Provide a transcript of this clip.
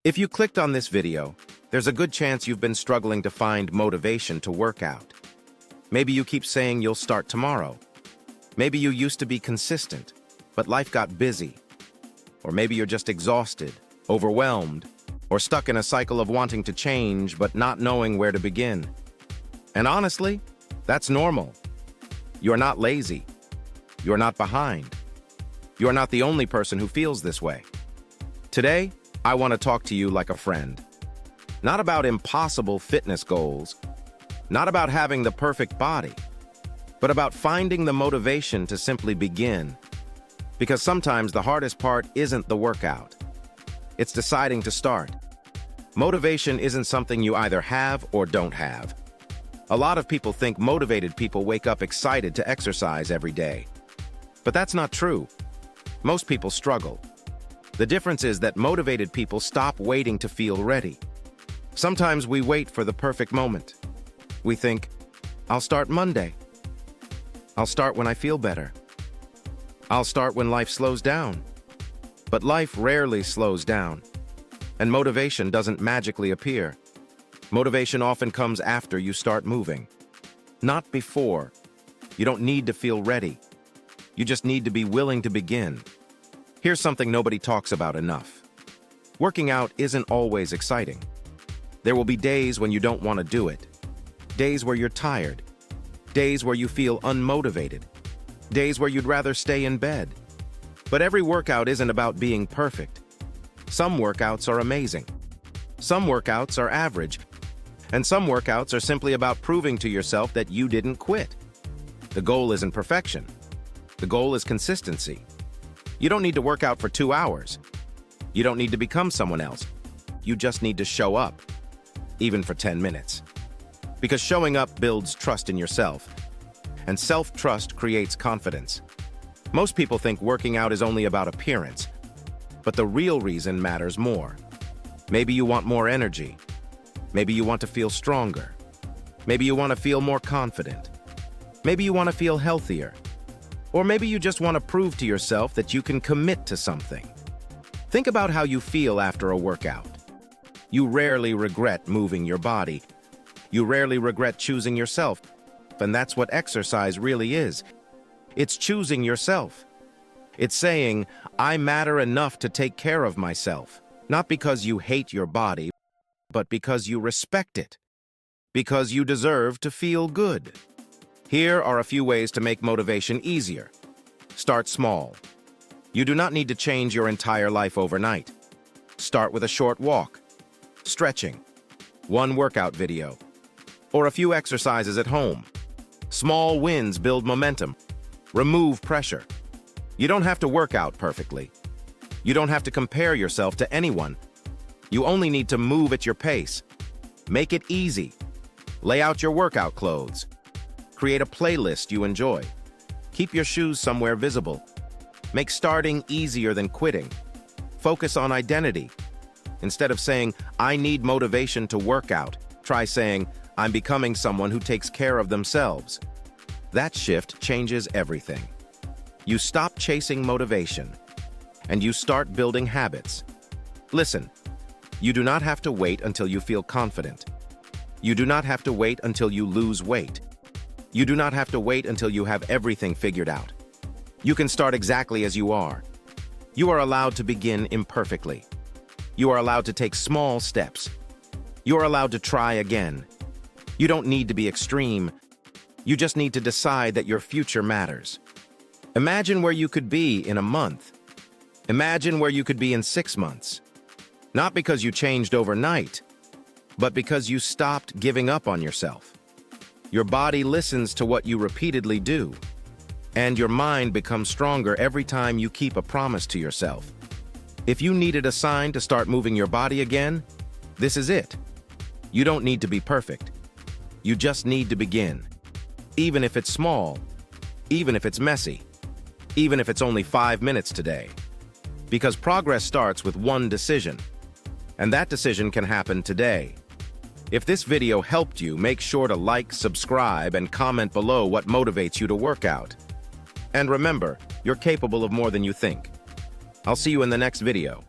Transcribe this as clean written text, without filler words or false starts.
If you clicked on this video, there's a good chance you've been struggling to find motivation to work out. Maybe you keep saying you'll start tomorrow. Maybe you used to be consistent, but life got busy. Or maybe you're just exhausted, overwhelmed, or stuck in a cycle of wanting to change but not knowing where to begin. And honestly, that's normal. You're not lazy. You're not behind. You're not the only person who feels this way. Today, I want to talk to you like a friend. Not about impossible fitness goals, not about having the perfect body, but about finding the motivation to simply begin. Because sometimes the hardest part isn't the workout. It's deciding to start. Motivation isn't something you either have or don't have. A lot of people think motivated people wake up excited to exercise every day. But that's not true. Most people struggle. The difference is that motivated people stop waiting to feel ready. Sometimes we wait for the perfect moment. We think, I'll start Monday. I'll start when I feel better. I'll start when life slows down. But life rarely slows down. And motivation doesn't magically appear. Motivation often comes after you start moving. Not before. You don't need to feel ready. You just need to be willing to begin. Here's something nobody talks about enough. Working out isn't always exciting. There will be days when you don't want to do it. Days where you're tired. Days where you feel unmotivated. Days where you'd rather stay in bed. But every workout isn't about being perfect. Some workouts are amazing. Some workouts are average. And some workouts are simply about proving to yourself that you didn't quit. The goal isn't perfection. The goal is consistency. You don't need to work out for 2 hours. You don't need to become someone else. You just need to show up, even for 10 minutes. Because showing up builds trust in yourself, and self-trust creates confidence. Most people think working out is only about appearance, but the real reason matters more. Maybe you want more energy. Maybe you want to feel stronger. Maybe you want to feel more confident. Maybe you want to feel healthier. Or maybe you just want to prove to yourself that you can commit to something. Think about how you feel after a workout. You rarely regret moving your body. You rarely regret choosing yourself. And that's what exercise really is. It's choosing yourself. It's saying, I matter enough to take care of myself. Not because you hate your body, but because you respect it. Because you deserve to feel good. Here are a few ways to make motivation easier. Start small. You do not need to change your entire life overnight. Start with a short walk, stretching, one workout video, or a few exercises at home. Small wins build momentum. Remove pressure. You don't have to work out perfectly. You don't have to compare yourself to anyone. You only need to move at your pace. Make it easy. Lay out your workout clothes. Create a playlist you enjoy. Keep your shoes somewhere visible. Make starting easier than quitting. Focus on identity. Instead of saying, I need motivation to work out, try saying, I'm becoming someone who takes care of themselves. That shift changes everything. You stop chasing motivation, and you start building habits. Listen, you do not have to wait until you feel confident. You do not have to wait until you lose weight. You do not have to wait until you have everything figured out. You can start exactly as you are. You are allowed to begin imperfectly. You are allowed to take small steps. You are allowed to try again. You don't need to be extreme. You just need to decide that your future matters. Imagine where you could be in a month. Imagine where you could be in 6 months. Not because you changed overnight, but because you stopped giving up on yourself. Your body listens to what you repeatedly do, and your mind becomes stronger every time you keep a promise to yourself. If you needed a sign to start moving your body again, this is it. You don't need to be perfect. You just need to begin. Even if it's small, even if it's messy, even if it's only 5 minutes today. Because progress starts with one decision, and that decision can happen today. If this video helped you, make sure to like, subscribe, and comment below what motivates you to work out. And remember, you're capable of more than you think. I'll see you in the next video.